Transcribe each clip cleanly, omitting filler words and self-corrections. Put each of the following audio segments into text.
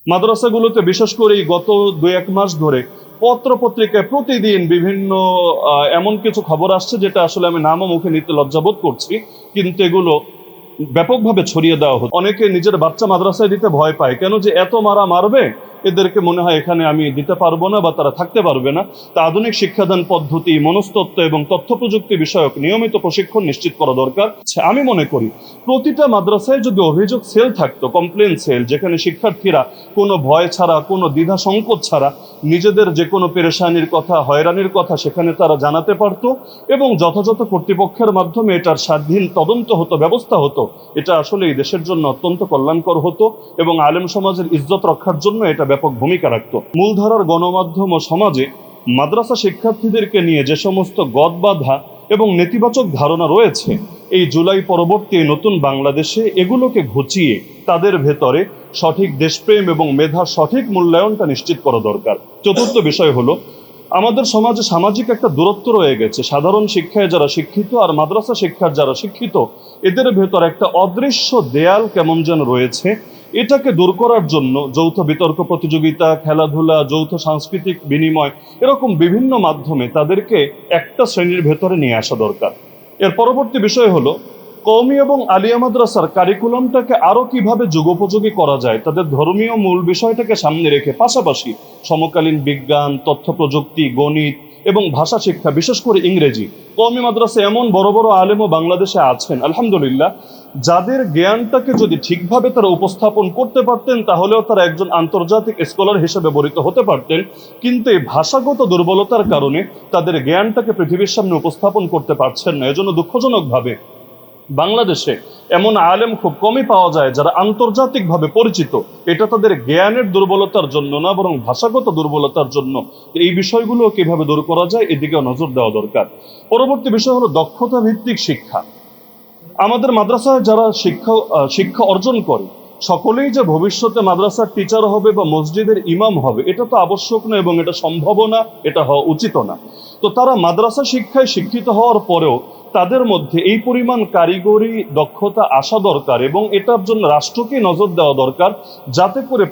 মাদ্রাসাগুলোতে বিশেষ করে এই গত 2-1 মাস ধরে পত্র পত্রিকায় প্রতিদিন বিভিন্ন এমন কিছু খবর আসছে যেটা আসলে আমি নামও মুখে নিতে লজ্জাবোধ করছি, কিন্তু এগুলো ব্যাপকভাবে ছড়িয়ে দেওয়া হতো। অনেকে নিজের বাচ্চা মাদ্রাসায় দিতে ভয় পায়, কেন যে এত মারা মারবে, এদেরকে মনে হয় এখানে আমি দিতে পারবো না বা তারা থাকতে পারবে না। তা আধুনিক শিক্ষাদান পদ্ধতি, মনস্তত্ত্ব এবং তথ্য প্রযুক্তি বিষয়ক নিয়মিত প্রশিক্ষণ নিশ্চিত করা দরকার। আমি মনে করি প্রতিটা মাদ্রাসায় যদি অভিযোগ সেল থাকতো, কমপ্লেন সেল, যেখানে শিক্ষার্থীরা কোনো ভয় ছাড়া, কোনো দ্বিধা সংকোচ ছাড়া নিজেদের যে কোনো পেরেশানির কথা, হয়রানির কথা সেখানে তারা জানাতে পারতো এবং যথাযথ কর্তৃপক্ষের মাধ্যমে এটার স্বাধীন তদন্ত হতো, ব্যবস্থা হতো, এটা আসলে এই দেশের জন্য অত্যন্ত কল্যাণকর হতো এবং আলেম সমাজের ইজ্জত রক্ষার জন্য এটা ব্যাপক ভূমিকা রাখতো। মূলধারার গণমাধ্যম ও সমাজে মাদ্রাসা শিক্ষার্থীদেরকে নিয়ে যে সমস্ত গদবাধা এবং নেতিবাচক ধারণা রয়েছে, এই জুলাই পরবর্তী নতুন বাংলাদেশে এগুলোকে ঘুচিয়ে তাদের ভেতরে সঠিক দেশপ্রেম এবং মেধার সঠিক মূল্যায়নটা নিশ্চিত করা দরকার। চতুর্থ বিষয় হলো, আমাদের সমাজে সামাজিক একটা দূরত্ব রয়ে গেছে। সাধারণ শিক্ষায় যারা শিক্ষিত আর মাদ্রাসা শিক্ষার যারা শিক্ষিত, এদের ভেতর একটা অদৃশ্য দেয়াল কেমন যেন রয়েছে। এটাকে দূর করার জন্য যৌথ বিতর্ক প্রতিযোগিতা, খেলাধুলা, যৌথ সাংস্কৃতিক বিনিময়, এরকম বিভিন্ন মাধ্যমে তাদেরকে একটা শ্রেণীর ভেতরে নিয়ে আসা দরকার। এর পরবর্তী বিষয় হলো, কওমি এবং আলিয়া মাদ্রাসার কারিকুলামটাকে আরো কিভাবে যুগোপযোগী করা যায়, তাদের ধর্মীয় মূল বিষয়টাকে সামনে রেখে পাশাপাশি সমকালীন বিজ্ঞান, তথ্য প্রযুক্তি, গণিত এবং ভাষা শিক্ষা, বিশেষ করে ইংরেজি। কওমি মাদ্রাসা এমন বড় বড় আলেমও বাংলাদেশে আছেন আলহামদুলিল্লাহ, যাদের জ্ঞানটাকে যদি ঠিকভাবে তারা উপস্থাপন করতে পারতেন তাহলেও তারা একজন আন্তর্জাতিক স্কলার হিসেবে বরিত হতে পারতেন। কিন্তু এই ভাষাগত দুর্বলতার কারণে তাদের জ্ঞানটাকে পৃথিবীর সামনে উপস্থাপন করতে পারছেন না। এজন্য দুঃখজনকভাবে বাংলাদেশে এমন আলেম খুব কমই পাওয়া যায় যারা আন্তর্জাতিকভাবে পরিচিত। এটা তাদের জ্ঞানের দুর্বলতার জন্য না, বরং ভাষাগত দুর্বলতার জন্য। এই বিষয়গুলো কিভাবে দূর করা যায় এদিকেও নজর দেওয়া দরকার। পরবর্তী বিষয় হলো দক্ষতা ভিত্তিক শিক্ষা। আমাদের মাদ্রাসায় যারা শিক্ষা অর্জন করে সকলেই যে ভবিষ্যতে মাদ্রাসার টিচার হবে বা মসজিদের ইমাম হবে এটা তো আবশ্যক না এবং এটা সম্ভব না, এটা হওয়া উচিত না। তো তারা মাদ্রাসা শিক্ষায় শিক্ষিত হওয়ার পরেও তাদের মধ্যে এই পরিমাণ কারিগরি দক্ষতা আসা দরকার এবং এটার জন্য রাষ্ট্রকে নজর দেওয়া দরকার, যাতে করে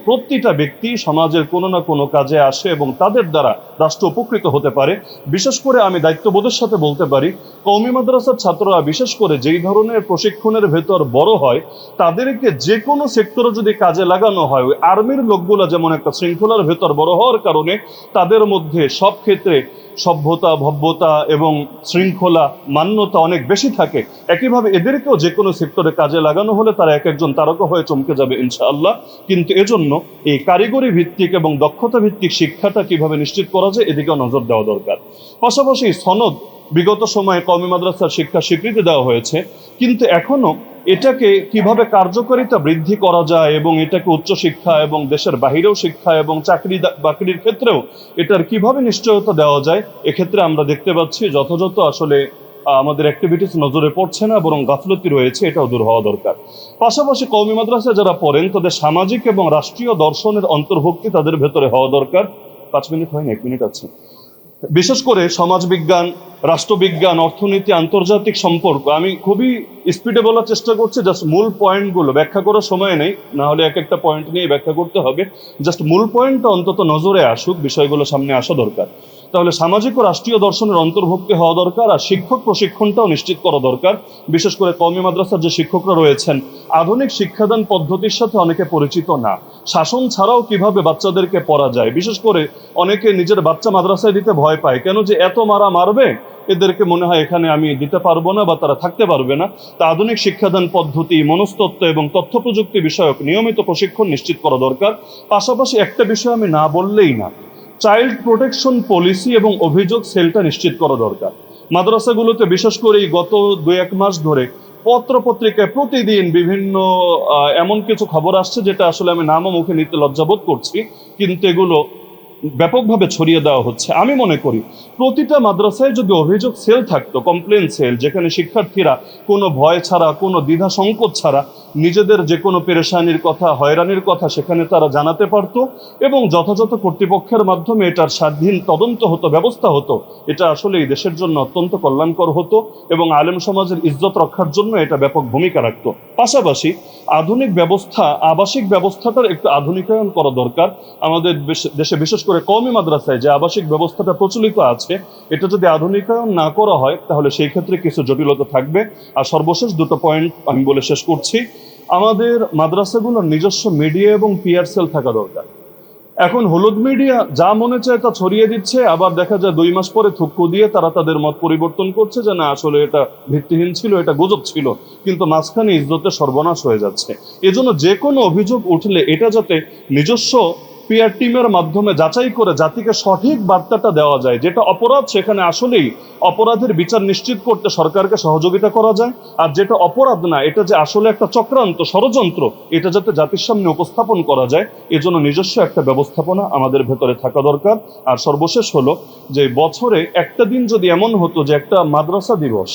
প্রতিটা ব্যক্তি সমাজের কোনো না কোনো কাজে আসে এবং তাদের দ্বারা রাষ্ট্র উপকৃত হতে পারে। বিশেষ করে আমি দায়িত্ববোধের সাথে বলতে পারি, কওমি মাদ্রাসার ছাত্ররা বিশেষ করে যেই ধরনের প্রশিক্ষণের ভেতর বড় হয়, তাদেরকে যে কোনো সেক্টরে যদি কাজে লাগানো হয়, ওই আর্মির লোকগুলো যেমন একটা শৃঙ্খলার ভেতর বড় হওয়ার কারণে তাদের মধ্যে সব ক্ষেত্রে সভ্যতা, ভব্যতা এবং শৃঙ্খলা, মান্যতা অনেক বেশি থাকে। একইভাবে এদেরকেও যে কোনো সেক্টরে কাজে লাগানো হলে তারা এক একজন তারকা হয়ে চমকে যাবে ইনশাআল্লাহ। কিন্তু এজন্য এই কারিগরি ভিত্তিক এবং দক্ষতা ভিত্তিক শিক্ষাটা কিভাবে নিশ্চিত করা যায় এদিকেও নজর দেওয়া দরকার। পাশাপাশি সনদ বিগত সময়ে কওমি মাদ্রাসার শিক্ষা স্বীকৃতি দেওয়া হয়েছে, কিন্তু এখনো এটাকে কিভাবে কার্যকারিতা বৃদ্ধি করা যায় এবং এটাকে উচ্চশিক্ষা এবং দেশের বাহিরেও শিক্ষা এবং চাকরি বাকরির ক্ষেত্রেও এটার কিভাবে নিশ্চয়তা দেওয়া যায়, এক্ষেত্রে আমরা দেখতে পাচ্ছি যথাযথ আসলে আমাদের অ্যাক্টিভিটিস নজরে পড়ছে না, বরং গাফলতি রয়েছে, এটাও দূর হওয়া দরকার। পাশাপাশি কওমি মাদ্রাসায় যারা পড়েন তাদের সামাজিক এবং রাষ্ট্রীয় দর্শনের অন্তর্ভুক্তি তাদের ভেতরে হওয়া দরকার। 5 মিনিট হয়নি, 1 মিনিট আছে। বিশেষ করে সমাজবিজ্ঞান, রাষ্ট্রবিজ্ঞান, অর্থনীতি, আন্তর্জাতিক সম্পর্ক, আমি খুবই স্পিডে বলার চেষ্টা করছি, জাস্ট মূল পয়েন্টগুলো ব্যাখ্যা করার সময় নেই, না হলে এক একটা পয়েন্ট নিয়ে ব্যাখ্যা করতে হবে। জাস্ট মূল পয়েন্টটা অন্তত নজরে আসুক, বিষয়গুলো সামনে আসা দরকার। তাহলে সামাজিক ও রাষ্ট্রীয় দর্শনের অন্তর্ভুক্তি হওয়া দরকার, আর শিক্ষক প্রশিক্ষণটাও নিশ্চিত করা দরকার। বিশেষ করে কওমি মাদ্রাসার যে শিক্ষকরা রয়েছেন আধুনিক শিক্ষাদান পদ্ধতির সাথে অনেকে পরিচিত না। শাসন ছাড়াও কিভাবে বাচ্চাদেরকে পড়া যায়, বিশেষ করে অনেকে নিজের বাচ্চা মাদ্রাসায় দিতে ভয় পায়, কেন যে এত মারা মারবে, এদেরকে মনে হয় এখানে আমি দিতে পারবো না বা তারা থাকতে পারবে না। তা আধুনিক শিক্ষাদান পদ্ধতি, মনস্তত্ত্ব এবং তথ্য প্রযুক্তি বিষয়ক নিয়মিত প্রশিক্ষণ নিশ্চিত করা দরকার। পাশাপাশি একটা বিষয় আমি না বললেই না, চাইল্ড প্রোটেকশন পলিসি এবং অভিযোগ সেলটা নিশ্চিত করা দরকার। মাদ্রাসাগুলোতে বিশেষ করে এই গত 2-1 মাস ধরে পত্র পত্রিকায় প্রতিদিন বিভিন্ন এমন কিছু খবর আসছে যেটা আসলে আমি নামও মুখে নিতে লজ্জাবোধ করছি, কিন্তু এগুলো ব্যাপকভাবে ছড়িয়ে দেওয়া হচ্ছে। আমি মনে করি প্রতিটা মাদ্রাসায় যদি অভিযোগ সেল থাকতো, কমপ্লেন সেল, যেখানে শিক্ষার্থীরা কোনো ভয় ছাড়া, কোনো দ্বিধা সংকোচ ছাড়া নিজেদের যে কোনো পেরেশানির কথা, হয়রানির কথা সেখানে তারা জানাতে পারত এবং যথাযথ কর্তৃপক্ষের মাধ্যমে এটার স্বাধীন তদন্ত হতো, ব্যবস্থা হতো, এটা আসলে এই দেশের জন্য অত্যন্ত কল্যাণকর হতো এবং আলেম সমাজের ইজ্জত রক্ষার জন্য এটা ব্যাপক ভূমিকা রাখত। পাশাপাশি আধুনিক ব্যবস্থা, আবাসিক ব্যবস্থাটার একটু আধুনিকায়ন করা দরকার। আমাদের দেশে বিশেষ করে কওমি মাদ্রাসায় যে আবাসিক ব্যবস্থাটা প্রচলিত আছে, এটা যদি আধুনিকায়ন না করা হয় তাহলে সেই ক্ষেত্রে কিছু জটিলতা থাকবে। আর সর্বশেষ দুটো পয়েন্ট আমি বলে শেষ করছি। আমাদের মাদ্রাসাগুলোর নিজস্ব মিডিয়া এবং পিআর সেল থাকা দরকার। এখন হলুদ মিডিয়া যা মনে চায় তা ছড়িয়ে দিচ্ছে, আবার দেখা যায় 2 মাস পরে থুক্কু দিয়ে তারা তাদের মত পরিবর্তন করছে যে না আসলে এটা ভিত্তিহীন ছিল, এটা গুজব ছিল, কিন্তু মাঝখানে ইজ্জতের সর্বনাশ হয়ে যাচ্ছে। এজন্য যে কোনো অভিযোগ উঠলে এটা যাতে নিজস্ব পিআর টিমের মাধ্যমে যাচাই করে জাতিকে সঠিক বার্তাটা দেওয়া যায়, যেটা অপরাধ সেখানে আসলেই অপরাধের বিচার নিশ্চিত করতে সরকারকে সহযোগিতা করা যায়, আর যেটা অপরাধ না, এটা যে আসলে একটা চক্রান্ত, ষড়যন্ত্র, এটা যাতে জাতির সামনে উপস্থাপন করা যায়, এজন্য নিজস্ব একটা ব্যবস্থাপনা আমাদের ভেতরে থাকা দরকার। আর সর্বশেষ হলো যে বছরে একটা দিন যদি এমন হতো যে একটা মাদ্রাসা দিবস,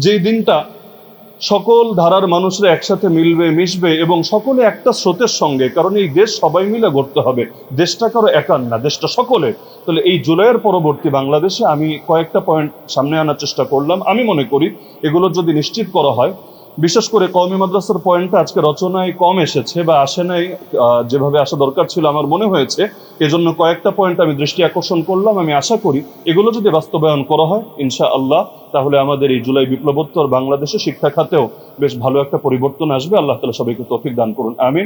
যেই দিনটা সকল ধারার মানুষরা একসাথে মিলবে, মিশবে এবং সকলে একটা স্রোতের সঙ্গে, কারণ এই দেশ সবাই মিলে গড়তে হবে, দেশটা কারো একার না, দেশটা সকলের। তাহলে এই জুলাইয়ের পরবর্তী বাংলাদেশে আমি কয়েকটা পয়েন্ট সামনে আনার চেষ্টা করলাম। আমি মনে করি এগুলো যদি নিশ্চিত করা হয়, বিশেষ করে কওমি মাদ্রাসার পয়েন্টটা আজকে রচনায় কম এসেছে বা আসে নাই যেভাবে আসা দরকার ছিল আমার মনে হয়েছে, এজন্য কয়েকটা পয়েন্ট আমি দৃষ্টি আকর্ষণ করলাম। আমি আশা করি এগুলো যদি বাস্তবায়ন করা হয় ইনশাআল্লাহ, তাহলে আমাদের এই জুলাই বিপ্লবোত্তর বাংলাদেশে শিক্ষা খাতেও বেশ ভালো একটা পরিবর্তন আসবে। আল্লাহ তাআলা সবাইকে তৌফিক দান করুন, আমিন।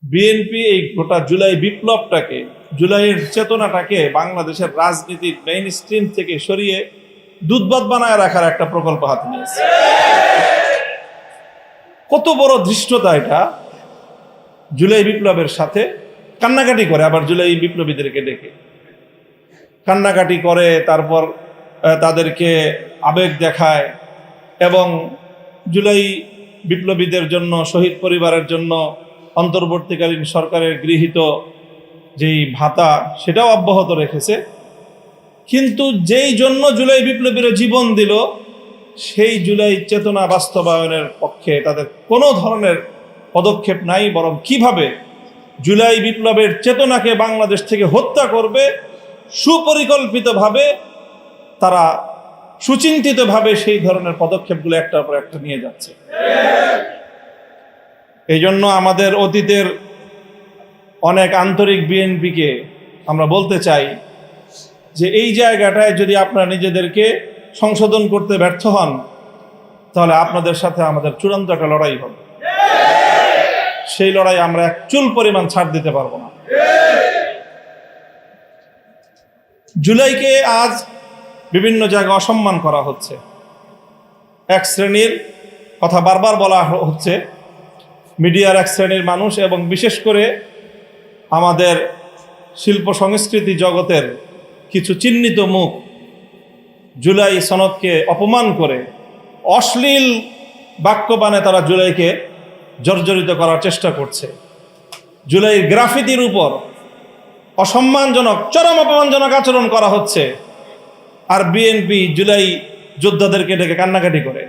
বিএনপি এই গোটা জুলাই বিপ্লবটাকে, জুলাইয়ের চেতনাটাকে বাংলাদেশের রাজনীতির মেইন স্ট্রিম থেকে সরিয়ে দুধবাত বানায় রাখার একটা প্রকল্প হাতে নিয়েছে। কত বড় ধৃষ্টতা এটা! জুলাই বিপ্লবের সাথে কান্নাকাটি করে, আবার জুলাই বিপ্লবীদেরকে ডেকে কান্নাকাটি করে, তারপর তাদেরকে আবেগ দেখায় এবং জুলাই বিপ্লবীদের জন্য, শহীদ পরিবারের জন্য অন্তর্বর্তীকালীন সরকারের গৃহীত যেই ভাতা সেটাও অব্যাহত রেখেছে। কিন্তু যেই জন্য জুলাই বিপ্লবীরা জীবন দিল, সেই জুলাই চেতনা বাস্তবায়নের পক্ষে তাদের কোনো ধরনের পদক্ষেপ নাই, বরং কিভাবে জুলাই বিপ্লবের চেতনাকে বাংলাদেশ থেকে হত্যা করবে সুপরিকল্পিতভাবে, তারা সুচিন্তিতভাবে সেই ধরনের পদক্ষেপগুলো একটার পর একটা নিয়ে যাচ্ছে। এই জন্য আমাদের অতীতের অনেক আন্তরিক বিএনপিকে আমরা বলতে চাই যে এই জায়গাটায় যদি আপনারা নিজেদেরকে সংশোধন করতে ব্যর্থ হন, তাহলে আপনাদের সাথে আমাদের চূড়ান্ত একটা লড়াই হবে। সেই লড়াই আমরা এক চুল পরিমাণ ছাড় দিতে পারবো না। জুলাইকে আজ বিভিন্ন জায়গায় অসম্মান করা হচ্ছে। এক শ্রেণীর কথা বারবার বলা হচ্ছে, মিডিয়ার এক শ্রেণীর মানুষ এবং বিশেষ করে আমাদের শিল্প সংস্কৃতি জগতের কিছু চিহ্নিত মুখ জুলাই সনদকে অপমান করে অশ্লীল বাক্যবাণে তারা জুলাইকে জর্জরিত করার চেষ্টা করছে। জুলাই গ্রাফিতির উপর অসম্মানজনক, চরম অপমানজনক আচরণ করা হচ্ছে, আর বিএনপি জুলাই যোদ্ধাদেরকে ডেকে কান্নাকাটি করে।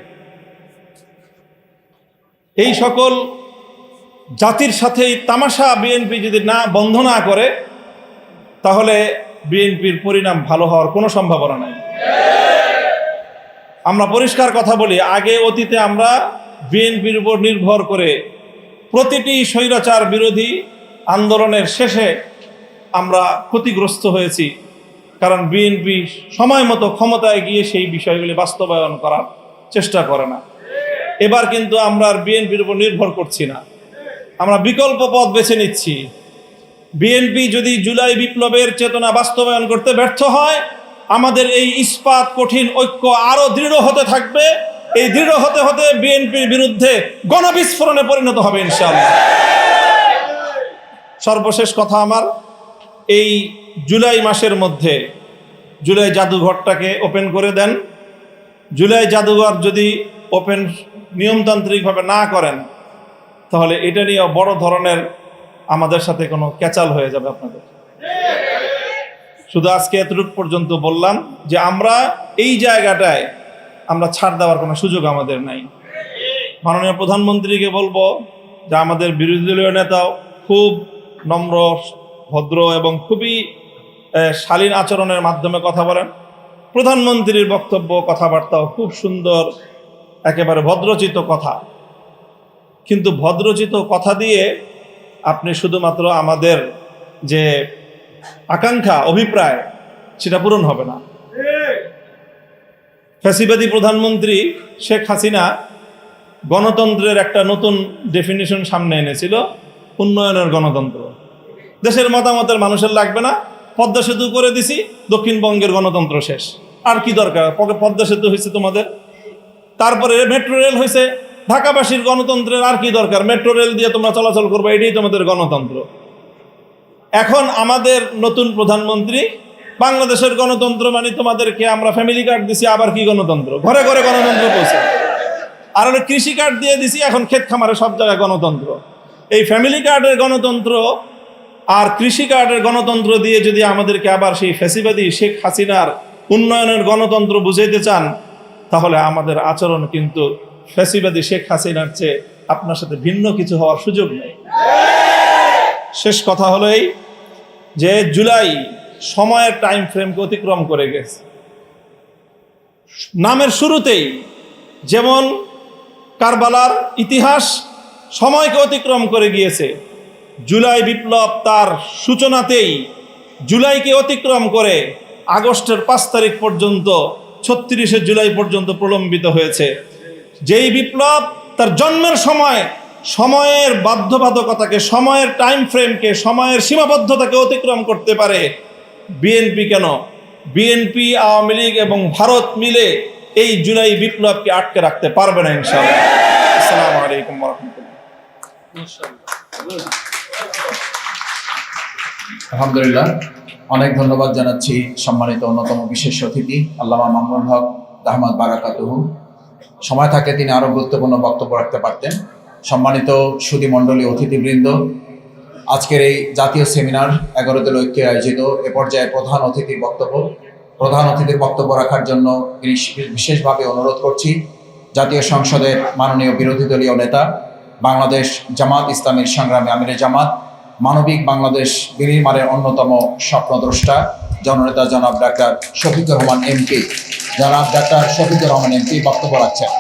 এই সকল জাতির সাথে তামাশা বিএনপি যদি বন্ধ না করে, তাহলে বিএনপির পরিণাম ভালো হওয়ার কোনো সম্ভাবনা নাই। আমরা পরিষ্কার কথা বলি, আগে অতীতে আমরা বিএনপির উপর নির্ভর করে প্রতিটি স্বৈরাচার বিরোধী আন্দোলনের শেষে আমরা ক্ষতিগ্রস্ত হয়েছি, কারণ বিএনপি সময় মতো ক্ষমতায় গিয়ে সেই বিষয়গুলি বাস্তবায়ন করার চেষ্টা করে না। এবার কিন্তু আমরা আর বিএনপির উপর নির্ভর করছি না, আমরা বিকল্প পথ বেছে নিচ্ছি। বিএনপি যদি জুলাই বিপ্লবের চেতনা বাস্তবায়ন করতে ব্যর্থ হয়, আমাদের এই ইস্পাত কঠিন ঐক্য আরো দৃঢ় হতে থাকবে। এই দৃঢ় হতে হতে বিএনপির বিরুদ্ধে গণবিস্ফোরণে পরিণত হবে ইনশাআল্লাহ। সর্বশেষ কথা আমার, এই জুলাই মাসের মধ্যে জুলাই জাদুঘরটাকে ওপেন করে দেন। জুলাই জাদুঘর যদি ওপেন নিয়মতান্ত্রিকভাবে না করেন, তাহলে এটা নিয়ে বড় ধরনের আমাদের সাথে কোনো ক্যাচাল হয়ে যাবে আপনাদের। শুধু আজকে এতটুকু পর্যন্ত বললাম যে আমরা এই জায়গাটায় আমরা ছাড় দেওয়ার কোনো সুযোগ আমাদের নাই। মাননীয় প্রধানমন্ত্রীকে বলবো যে আমাদের বিরোধী দলীয় নেতাও খুব নম্র, ভদ্র এবং খুবই শালীন আচরণের মাধ্যমে কথা বলেন। প্রধানমন্ত্রীর বক্তব্য, কথাবার্তাও খুব সুন্দর, একেবারে ভদ্রচিত কথা। কিন্তু ভদ্রচিত কথা দিয়ে আপনি শুধুমাত্র আমাদের যে আকাঙ্ক্ষা, অভিপ্রায়, সেটা পূরণ হবে না। ফ্যাসিবাদী প্রধানমন্ত্রী শেখ হাসিনা গণতন্ত্রের একটা নতুন ডেফিনিশন সামনে এনেছিল, উন্নয়নের গণতন্ত্র। দেশের মতামতের মানুষের লাগবে না, পদ্মা সেতু করে দিছি, দক্ষিণবঙ্গের গণতন্ত্র শেষ। আর কি দরকার? পদ্মা সেতু হয়েছে তোমাদের, তারপরে মেট্রো রেল হয়েছে, ঢাকাবাসীর গণতন্ত্রের আর কি দরকার? মেট্রো রেল দিয়ে তোমরা চলাচল করবে, এটাই তোমাদের গণতন্ত্র। এখন আমাদের নতুন প্রধানমন্ত্রী, বাংলাদেশের গণতন্ত্র মানে তোমাদেরকে আমরা ফ্যামিলি কার্ড দিছি, আবার কি গণতন্ত্র? ঘরে ঘরে গণতন্ত্র পৌঁছে। আর হলো কৃষি কার্ড দিয়ে দিছি, এখন ক্ষেত খামারে সব জায়গায় গণতন্ত্র। এই ফ্যামিলি কার্ডের গণতন্ত্র আর কৃষি কার্ডের গণতন্ত্র দিয়ে যদি আমাদেরকে আবার সেই ফ্যাসিবাদী শেখ হাসিনার উন্নয়নের গণতন্ত্র বুঝাইতে চান, তাহলে আমাদের আচরণ কিন্তু ফ্যাসিবাদী শেখ হাসিনার চেয়ে আপনার সাথে ভিন্ন কিছু হওয়ার সুযোগ নেই। শেষ কথা হলো এই যে জুলাই সময়ের টাইম ফ্রেমকে অতিক্রম করে গেছে। নামের শুরুতেই যেমন কারবালার ইতিহাস সময়কে অতিক্রম করে গিয়েছে, জুলাই বিপ্লব তার সূচনাতেই জুলাইকে অতিক্রম করে আগস্টের 5 তারিখ পর্যন্ত, 36শে জুলাই পর্যন্ত প্রলম্বিত হয়েছে। যেই বিপ্লব তার জন্মের সময় সময়ের বাধ্যবাধকতাকে, সময়ের টাইম ফ্রেমকে, সময়ের সীমাবদ্ধতাকে অতিক্রম করতে পারে, বিএনপি কেন? বিএনপি, আওয়ামী লীগ এবং ভারত মিলে এই জুলাই বিপ্লবকে আটকে রাখতে পারবে না ইনশাআল্লাহ। আসসালামু আলাইকুম ওয়া রাহমাতুল্লাহ। আলহামদুলিল্লাহ, অনেক ধন্যবাদ জানাচ্ছি সম্মানিত অন্যতম বিশেষ অতিথি আল্লামা মামুনুল হক দাহমাত বারাকাতুহু। সময় থাকে তিনি আরো গুরুত্বপূর্ণ বক্তব্য রাখতে পারতেন। সম্মানিত সুধী মণ্ডলী, অতিথিবৃন্দ, আজকের এই জাতীয় সেমিনার 11 দল ঐক্যে আয়োজিত এ পর্যায়ে প্রধান অতিথির বক্তব্য রাখার জন্য বিশেষভাবে অনুরোধ করছি জাতীয় সংসদের মাননীয় বিরোধী দলীয় নেতা, বাংলাদেশ জামাত ইসলামীর সংগ্রামী আমিরে জামাত, মানবিক বাংলাদেশ বিনির্মাণের অন্যতম স্বপ্নদ্রষ্টা জননেতা জনাব ডাক্তার শফিকুর রহমান এমপি বক্তব্য রাখছেন।